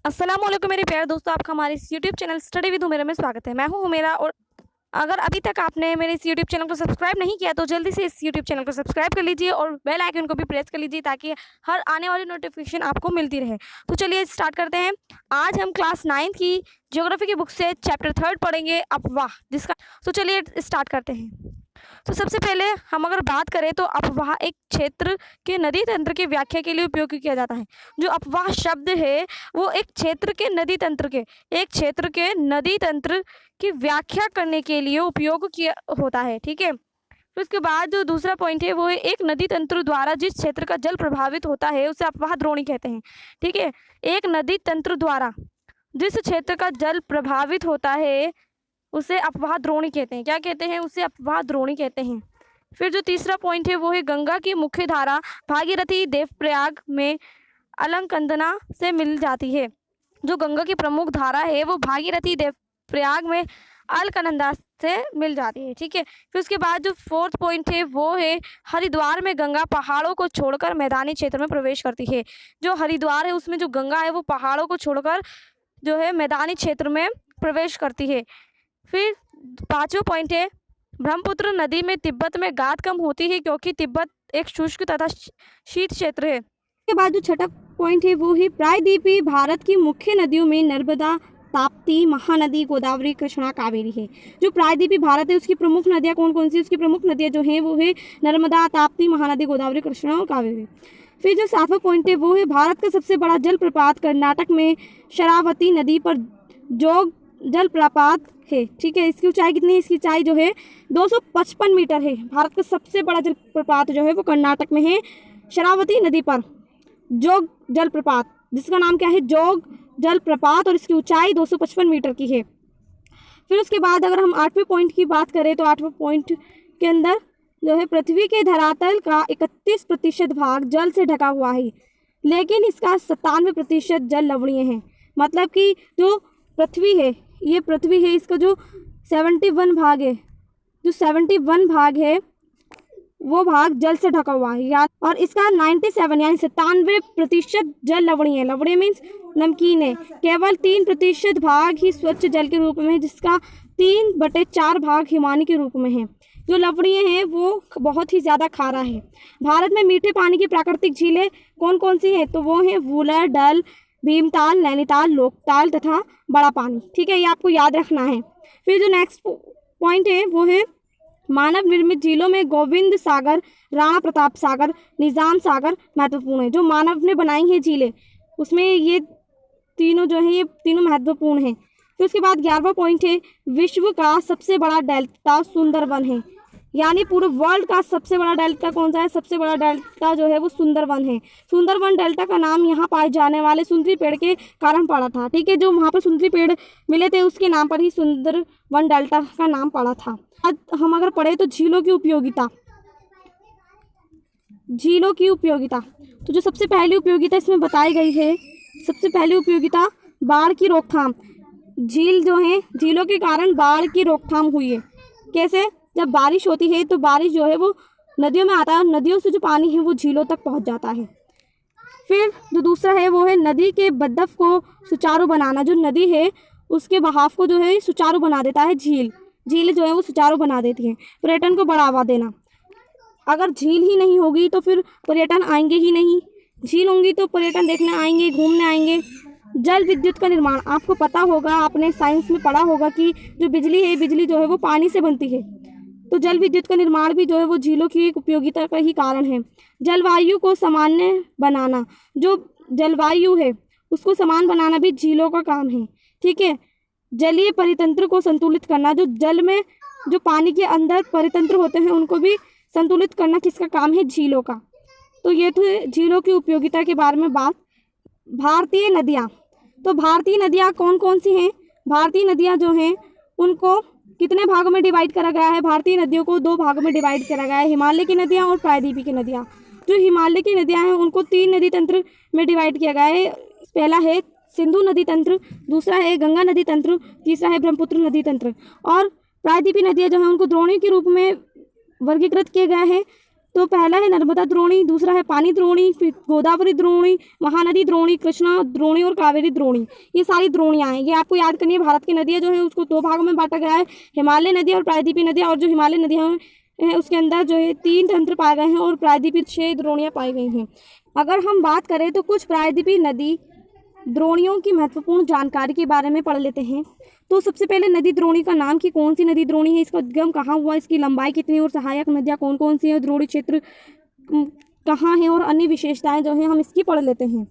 अस्सलाम वालेकुम मेरे प्यारे दोस्तों, आपका हमारे इस YouTube channel study with Humera में स्वागत है। मैं हूं हुमेरा और अगर अभी तक आपने मेरे इस यूट्यूब चैनल को सब्सक्राइब नहीं किया तो जल्दी से इस यूट्यूब चैनल को सब्सक्राइब कर लीजिए और बेल आइकन को भी प्रेस कर लीजिए ताकि हर आने वाली नोटिफिकेशन आपको मिलती रहे। तो चलिए स्टार्ट करते हैं। आज हम क्लास 9 की ज्योग्राफी की बुक से चैप्टर 3 पढ़ेंगे अफवाह जिसका। तो चलिए स्टार्ट करते हैं। तो सबसे पहले हम अगर बात करें तो अफवाह एक क्षेत्र के नदी तंत्र की व्याख्या के लिए उपयोग किया जाता है। जो अफवाह शब्द है वो एक क्षेत्र के नदी तंत्र की व्याख्या करने के लिए उपयोग किया होता है। ठीक है। फिर उसके बाद जो दूसरा पॉइंट है वो है एक नदी तंत्र द्वारा जिस क्षेत्र का जल प्रभावित होता है उसे अफवाह द्रोणी कहते हैं। ठीक है। एक नदी तंत्र द्वारा जिस क्षेत्र का जल प्रभावित होता है उसे अफवाह द्रोणी कहते हैं। क्या कहते हैं? उसे अफवाह द्रोणी कहते हैं। फिर जो तीसरा पॉइंट है वो है गंगा की मुख्य धारा भागीरथी देवप्रयाग में अलकनंदा से मिल जाती है। जो गंगा की प्रमुख धारा है वो भागीरथी देवप्रयाग में अलकनंदा से मिल जाती है। ठीक है। फिर उसके बाद जो फोर्थ पॉइंट है वो है हरिद्वार में गंगा पहाड़ों को छोड़कर मैदानी क्षेत्र में प्रवेश करती है। जो हरिद्वार है उसमें जो गंगा है वो पहाड़ों को छोड़कर जो है मैदानी क्षेत्र में प्रवेश करती है। फिर पांचवा पॉइंट है ब्रह्मपुत्र नदी में तिब्बत में गाद कम होती है क्योंकि तिब्बत एक शुष्क तथा शीत क्षेत्र है। के बाद जो छठा पॉइंट है वो है प्रायद्वीपीय भारत की मुख्य नदियों में नर्मदा, ताप्ती, महानदी, गोदावरी, कृष्णा, कावेरी है। जो प्रायद्वीपीय भारत है उसकी प्रमुख नदियाँ कौन कौन सी? उसकी प्रमुख नदियाँ जो हैं वो है नर्मदा, ताप्ती, महानदी, गोदावरी, कृष्णा और कावेरी। फिर जो सातवां पॉइंट है वो है भारत का सबसे बड़ा जलप्रपात कर्नाटक में शरावती नदी पर जोग जलप्रपात है। ठीक है। इसकी ऊंचाई कितनी है? इसकी ऊंचाई जो है 255 मीटर है। भारत का सबसे बड़ा जलप्रपात जो है वो कर्नाटक में है शरावती नदी पर जोग जलप्रपात, जिसका नाम क्या है? जोग जलप्रपात, और इसकी ऊंचाई 255 मीटर की है। फिर उसके बाद अगर हम 8वें पॉइंट की बात करें तो 8वें पॉइंट के अंदर जो है पृथ्वी के धरातल का 31% भाग जल से ढका हुआ है, लेकिन इसका 97% जल लवणीय है। मतलब कि जो पृथ्वी है, ये पृथ्वी है, इसका जो 71 भाग है, जो 71 भाग है वो भाग जल से ढका हुआ है या और इसका 97 यानी 97% जल लवणीय है। लवणीय मीन्स नमकीन है। केवल 3% भाग ही स्वच्छ जल के रूप में है, जिसका 3/4 भाग हिमानी के रूप में है। जो लवणीय है वो बहुत ही ज़्यादा खारा है। भारत में मीठे पानी की प्राकृतिक झीलें कौन कौन सी हैं? तो वो हैं वूलर, डल, भीमताल, नैनीताल, लोकताल तथा बड़ा पानी। ठीक है, ये आपको याद रखना है। फिर जो नेक्स्ट पॉइंट है वो है मानव निर्मित झीलों में गोविंद सागर, राणा प्रताप सागर, निजाम सागर महत्वपूर्ण है। जो मानव ने बनाई है झीलें उसमें ये तीनों जो है ये तीनों महत्वपूर्ण हैं। फिर उसके बाद 11वां पॉइंट है विश्व का सबसे बड़ा डेल्टा सुंदरवन है। यानी पूरे वर्ल्ड का सबसे बड़ा डेल्टा कौन सा है? सबसे बड़ा डेल्टा जो है वो सुंदरवन है। सुंदरवन डेल्टा का नाम यहाँ पाए जाने वाले सुंदरी पेड़ के कारण पड़ा था। ठीक है। जो वहाँ पर सुंदरी पेड़ मिले थे उसके नाम पर ही सुंदरवन डेल्टा का नाम पड़ा था। आज हम अगर पढ़े तो झीलों की उपयोगिता, झीलों की उपयोगिता तो जो सबसे पहली उपयोगिता इसमें बताई गई है, सबसे पहली उपयोगिता बाढ़ की रोकथाम। झील जो है, झीलों के कारण बाढ़ की रोकथाम हुई है। कैसे? जब बारिश होती है तो बारिश जो है वो नदियों में आता है और नदियों से जो पानी है वो झीलों तक पहुंच जाता है। फिर जो दूसरा है वो है नदी के बदफ को सुचारू बनाना। जो नदी है उसके बहाव को जो है सुचारू बना देता है झील। झील जो है वो सुचारू बना देती है। पर्यटन को बढ़ावा देना। अगर झील ही नहीं होगी तो फिर पर्यटन आएंगे ही नहीं। झील होंगी तो पर्यटन देखने आएंगे, घूमने आएंगे। जल विद्युत का निर्माण, आपको पता होगा, आपने साइंस में पढ़ा होगा कि जो बिजली है, बिजली जो है वो पानी से बनती है। तो जल विद्युत का निर्माण भी जो है वो झीलों की एक उपयोगिता का ही कारण है। जलवायु को सामान्य बनाना, जो जलवायु है उसको समान बनाना भी झीलों का काम है। ठीक है। जलीय परितंत्र को संतुलित करना, जो जल में जो पानी के अंदर परितंत्र होते हैं उनको भी संतुलित करना किसका काम है? झीलों का। तो ये तो झीलों की उपयोगिता के बारे में बात। भारतीय नदियाँ, तो भारतीय नदियाँ कौन कौन सी हैं? भारतीय नदियाँ जो हैं उनको कितने भागों में डिवाइड करा गया है? भारतीय नदियों को 2 भागों में डिवाइड करा गया है, हिमालय की नदियाँ और प्रायद्वीपीय की नदियाँ। जो हिमालय की नदियाँ हैं उनको 3 नदी तंत्र में डिवाइड किया गया है। पहला है सिंधु नदी तंत्र, दूसरा है गंगा नदी तंत्र, तीसरा है ब्रह्मपुत्र नदी तंत्र। और प्रायद्वीपीय नदियाँ जो हैं उनको द्रोणी के रूप में वर्गीकृत किया गया है। तो पहला है नर्मदा द्रोणी, दूसरा है पानी द्रोणी, फिर गोदावरी द्रोणी, महानदी द्रोणी, कृष्णा द्रोणी और कावेरी द्रोणी। ये सारी द्रोणियाँ हैं, ये आपको याद करनी है। भारत की नदियाँ जो है उसको दो भागों में बांटा गया है, हिमालय नदी और प्रायद्वीपीय नदियाँ। और जो हिमालय नदियाँ हैं उसके अंदर जो है 3 तंत्र पाए गए हैं और प्रायद्वीपीय 6 द्रोणियाँ पाई गई हैं। अगर हम बात करें तो कुछ प्रायद्वीपीय नदी द्रोणियों की महत्वपूर्ण जानकारी के बारे में पढ़ लेते हैं। तो सबसे पहले नदी द्रोणी का नाम, कि कौन सी नदी द्रोणी है, इसका उद्गम कहाँ हुआ, इसकी लंबाई कितनी और सहायक नदियाँ कौन कौन सी हैं, द्रोणी क्षेत्र कहाँ है और अन्य विशेषताएं जो हैं हम इसकी पढ़ लेते हैं।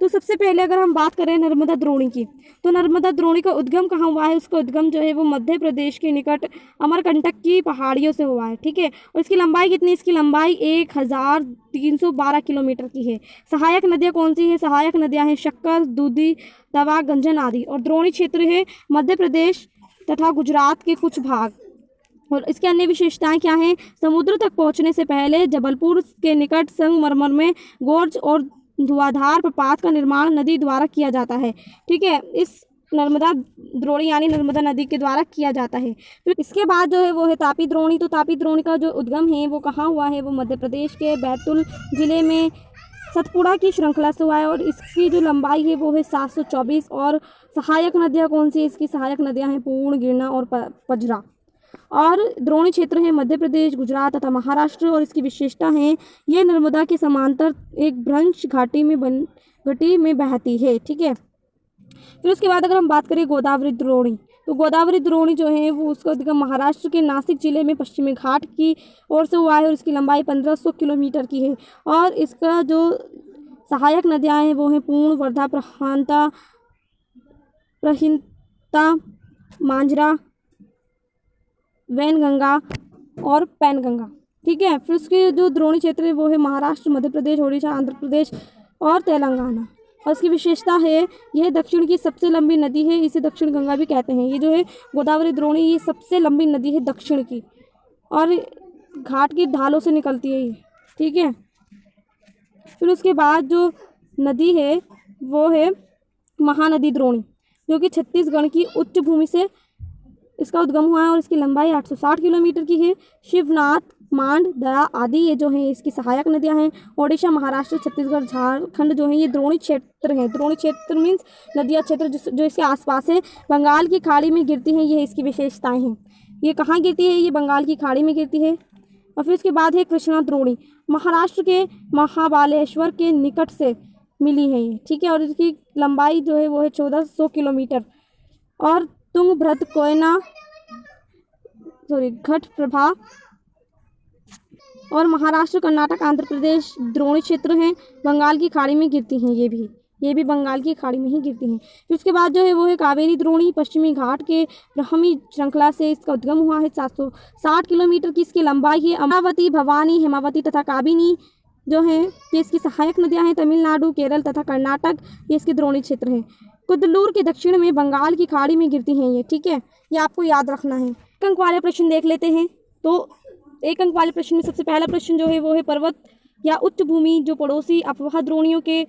तो सबसे पहले अगर हम बात करें नर्मदा द्रोणी की, तो नर्मदा द्रोणी का उद्गम कहाँ हुआ है, उसका उद्गम जो है वो मध्य प्रदेश के निकट अमरकंटक की पहाड़ियों से हुआ है, ठीक है। और इसकी लंबाई कितनी, इसकी लंबाई 1312 किलोमीटर की है। सहायक नदियाँ कौन सी हैं, सहायक नदियाँ हैं शक्कर, दूधी, तवा, गंजन आदि। और द्रोणी क्षेत्र है मध्य प्रदेश तथा गुजरात के कुछ भाग। और इसके अन्य विशेषताएं क्या हैं, समुद्र तक पहुंचने से पहले जबलपुर के निकट संगमरमर में गोर्ज और धुआंधार प्रपात का निर्माण नदी द्वारा किया जाता है, ठीक है। इस नर्मदा द्रोणी यानी नर्मदा नदी के द्वारा किया जाता है। फिर इसके बाद जो है वो है तापी द्रोणी। तो तापी द्रोणी का जो उद्गम है वो कहाँ हुआ है, वो मध्य प्रदेश के बैतूल जिले में सतपुड़ा की श्रृंखला से हुआ है। और इसकी जो लंबाई है वो है 724। और सहायक नदियाँ कौन सी, इसकी सहायक नदियाँ हैं पूर्ण, गिरना और पजरा। और द्रोणी क्षेत्र है मध्य प्रदेश, गुजरात तथा महाराष्ट्र। और इसकी विशेषता है ये नर्मदा के समांतर एक भ्रंश घाटी में बहती है, ठीक है। फिर उसके बाद अगर हम बात करें गोदावरी द्रोणी, तो गोदावरी द्रोणी जो है वो उसका उद्गम महाराष्ट्र के नासिक जिले में पश्चिमी घाट की ओर से हुआ है और इसकी लंबाई 1500 किलोमीटर की है। और इसका जो सहायक नदियाँ हैं वो हैं पूर्ण, वर्धा, प्रहिंता, मांजरा, वैनगंगा और पैनगंगा, ठीक है। फिर उसके जो द्रोणी क्षेत्र है वो है महाराष्ट्र, मध्य प्रदेश, ओडिशा, आंध्र प्रदेश और तेलंगाना। और इसकी विशेषता है यह दक्षिण की सबसे लंबी नदी है, इसे दक्षिण गंगा भी कहते हैं। ये जो है गोदावरी द्रोणी ये सबसे लंबी नदी है दक्षिण की और घाट की ढालों से निकलती है ये, ठीक है। फिर उसके बाद जो नदी है वो है महानदी द्रोणी, जो कि छत्तीसगढ़ की उच्च भूमि से इसका उद्गम हुआ है और इसकी लंबाई 860 किलोमीटर की है। शिवनाथ, मांड, दया आदि ये जो हैं इसकी सहायक नदियां हैं। ओडिशा, महाराष्ट्र, छत्तीसगढ़, झारखंड जो है ये द्रोणी क्षेत्र हैं। द्रोणी क्षेत्र मीन्स नदिया क्षेत्र जो इसके आसपास है, बंगाल की खाड़ी में गिरती हैं, ये इसकी विशेषताएं हैं। ये कहाँ गिरती है, ये बंगाल की खाड़ी में गिरती है। और फिर उसके बाद है कृष्णा द्रोणी, महाराष्ट्र के महाबालेश्वर के निकट से मिली है ये, ठीक है। और इसकी लंबाई जो है वो है 1400 किलोमीटर। और तुंगभद्र, कोयना, घटप्रभा और महाराष्ट्र, कर्नाटक, आंध्र प्रदेश द्रोणी क्षेत्र हैं, बंगाल की खाड़ी में गिरती हैं। ये भी बंगाल की खाड़ी में ही गिरती हैं। फिर उसके बाद जो है वो है कावेरी द्रोणी, पश्चिमी घाट के ब्राह्मी श्रृंखला से इसका उद्गम हुआ है। 760 किलोमीटर की इसकी लंबाई है। अमरावती, भवानी, हेमावती तथा काबिनी जो हैं ये इसकी सहायक नदियाँ हैं। तमिलनाडु, केरल तथा कर्नाटक ये इसके द्रोणी क्षेत्र हैं। कुद्दलूर के दक्षिण में बंगाल की खाड़ी में गिरती हैं ये, ठीक है। ये आपको याद रखना है। एक अंक वाले प्रश्न देख लेते हैं। तो एक अंक वाले प्रश्न में सबसे पहला प्रश्न जो है वो है पर्वत या उच्च भूमि जो पड़ोसी अपवाह द्रोणियों के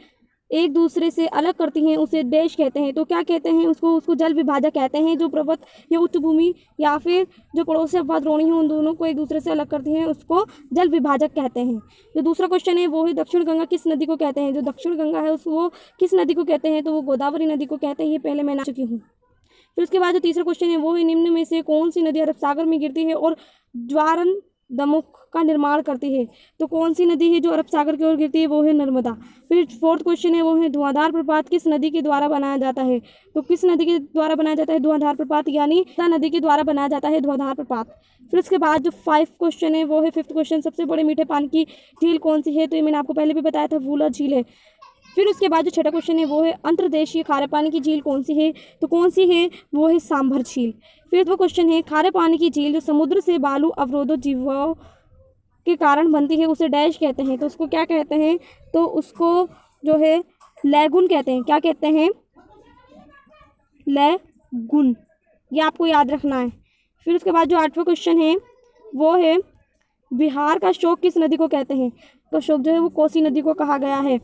एक दूसरे से अलग करती हैं उसे देश कहते हैं। तो क्या कहते हैं उसको जल विभाजक कहते हैं। जो पर्वत या उच्च भूमि या फिर जो पड़ोसी अपवाह द्रोणी हैं उन दोनों को एक दूसरे से अलग करती हैं उसको जल विभाजक कहते हैं। जो दूसरा क्वेश्चन है वो है दक्षिण गंगा किस नदी को कहते हैं। जो दक्षिण गंगा है वो किस नदी को कहते हैं, तो वो गोदावरी नदी को कहते हैं। ये पहले मैं ना चुकी हूँ। फिर उसके बाद जो तीसरा क्वेश्चन है वो है निम्न में से कौन सी नदी अरब सागर में गिरती है और ज्वारन दमुख का निर्माण करती है। तो कौन सी नदी है जो अरब सागर की ओर गिरती है, वो है नर्मदा। फिर फोर्थ क्वेश्चन है वो है धुआंधार प्रपात किस नदी के द्वारा बनाया जाता है। तो किस नदी के द्वारा बनाया जाता है धुआंधार प्रपात, यानी नदी के द्वारा बनाया जाता है धुआंधार प्रपात। फिर उसके बाद जो 5 क्वेश्चन है वो है 5th क्वेश्चन, सबसे बड़े मीठे पानी की झील कौन सी है। तो ये मैंने आपको पहले भी बताया था, वूलर झील है। फिर उसके बाद जो 6ठा क्वेश्चन है वो है अंतर्देशीय खारे पानी की झील कौन सी है। तो कौन सी है, वो है सांभर झील। फिर वो क्वेश्चन है खारे पानी की झील जो समुद्र से बालू अवरोधों जीवों के कारण बनती है उसे डैश कहते हैं। तो उसको क्या कहते हैं, तो उसको जो है लैगून कहते हैं। क्या कहते हैं, लैगून। ये आपको याद रखना है। फिर उसके बाद जो 8वां क्वेश्चन है वो है बिहार का शोक किस नदी को कहते हैं। तो शोक जो है वो कोसी नदी को कहा गया है।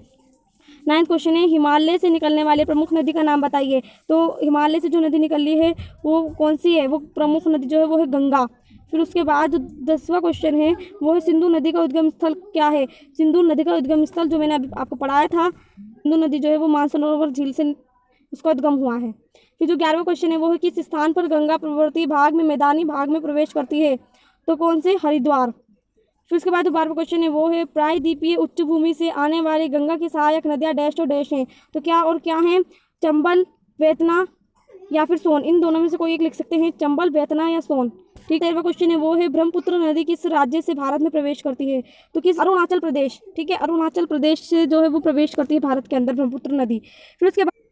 9th क्वेश्चन है हिमालय से निकलने वाले प्रमुख नदी का नाम बताइए। तो हिमालय से जो नदी निकली है वो कौन सी है, वो प्रमुख नदी जो है वो है गंगा। फिर उसके बाद जो 10वां क्वेश्चन है वो है सिंधु नदी का उद्गम स्थल क्या है। सिंधु नदी का उद्गम स्थल जो मैंने अभी आपको पढ़ाया था, सिंधु नदी जो है वो मानसरोवर झील से उसका उद्गम हुआ है। फिर जो 11वां क्वेश्चन है वो है किस स्थान पर गंगा प्रवर्ती भाग में मैदानी भाग में प्रवेश करती है, तो कौन से, हरिद्वार। फिर उसके बाद जो 12वां क्वेश्चन है वो है प्रायद्वीपीय उच्च भूमि से आने वाली गंगा की सहायक नदियाँ डैश और डैश हैं, तो क्या और क्या हैं, चंबल, बेतना या फिर सोन। इन दोनों में से कोई एक लिख सकते हैं, चंबल, बेतना या सोन। ठीक है। 13वां क्वेश्चन है वो है ब्रह्मपुत्र नदी किस राज्य से भारत में प्रवेश करती है, तो किस, अरुणाचल प्रदेश। ठीक है, अरुणाचल प्रदेश से जो है वो प्रवेश करती है भारत के अंदर ब्रह्मपुत्र नदी। फिर उसके बाद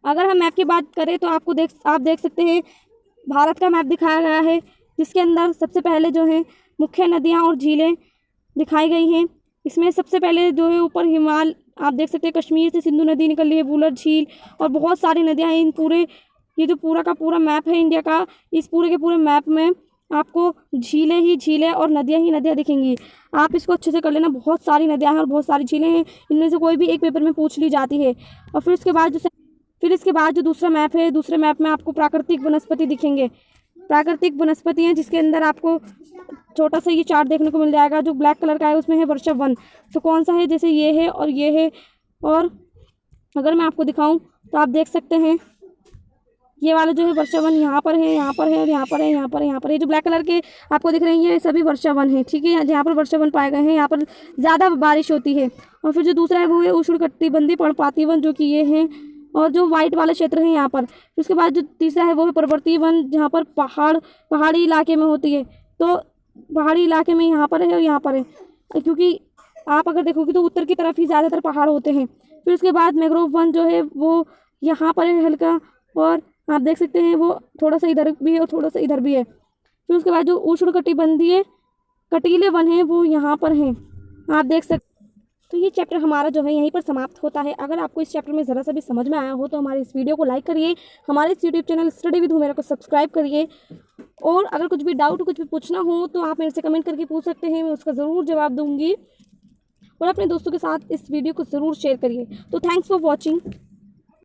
अगर हम मैप की बात करें तो आप देख सकते हैं भारत का मैप दिखाया गया है, जिसके अंदर सबसे पहले जो है मुख्य नदियाँ और झीलें दिखाई गई हैं। इसमें सबसे पहले जो है ऊपर हिमालय आप देख सकते हैं, कश्मीर से सिंधु नदी निकल रही है, वुलर झील और बहुत सारी नदियाँ हैं। इन पूरे ये जो पूरा का पूरा मैप है इंडिया का, इस पूरे के पूरे मैप में आपको झीलें ही झीलें और नदियाँ ही नदियाँ दिखेंगी। आप इसको अच्छे से कर लेना, बहुत सारी नदियाँ हैं और बहुत सारी झीलें हैं, इनमें से कोई भी एक पेपर में पूछ ली जाती है। और फिर इसके बाद जो दूसरा मैप है, दूसरे मैप में आपको प्राकृतिक वनस्पति दिखेंगे। प्राकृतिक वनस्पति हैं जिसके अंदर आपको छोटा सा ये चार्ट देखने को मिल जाएगा, जो ब्लैक कलर का है उसमें है वर्षा वन। तो कौन सा है, जैसे ये है और ये है, और अगर मैं आपको दिखाऊं तो आप देख सकते हैं ये वाला जो है वर्षा वन यहाँ पर है, यहाँ पर है और यहाँ पर है, यहाँ पर है, यहाँ पर है। जो ब्लैक कलर के आपको दिख रही हैं सभी वर्षा वन है। ठीक है, जहाँ पर वर्षा वन पाए गए हैं यहाँ पर ज़्यादा बारिश होती है। और फिर जो दूसरा है वो है उष्णकटिबंधीय पर्णपाती वन, जो कि ये हैं, और जो वाइट वाले क्षेत्र हैं यहाँ पर। उसके बाद जो तीसरा है वो है पर्वतीय वन, जहाँ पर पहाड़ी इलाके में होती है। तो पहाड़ी इलाके में यहाँ पर है और यहाँ पर है, क्योंकि आप अगर देखोगे तो उत्तर की तरफ ही ज़्यादातर पहाड़ होते हैं। फिर उसके बाद मैंग्रोव वन जो है वो यहाँ पर है हल्का, और आप देख सकते हैं वो थोड़ा सा इधर भी है और थोड़ा सा इधर भी है। फिर उसके बाद जो उष्णकटिबंधीय कटीले वन हैं वो यहाँ पर हैं, आप देख सकते। तो ये चैप्टर हमारा जो है यहीं पर समाप्त होता है। अगर आपको इस चैप्टर में ज़रा सा भी समझ में आया हो तो हमारे इस वीडियो को लाइक करिए, हमारे इस YouTube channel study with Humera को सब्सक्राइब करिए, और अगर कुछ भी डाउट कुछ भी पूछना हो तो आप मेरे से कमेंट करके पूछ सकते हैं, मैं उसका ज़रूर जवाब दूँगी। और अपने दोस्तों के साथ इस वीडियो को ज़रूर शेयर करिए। तो थैंक्स फॉर वॉचिंग।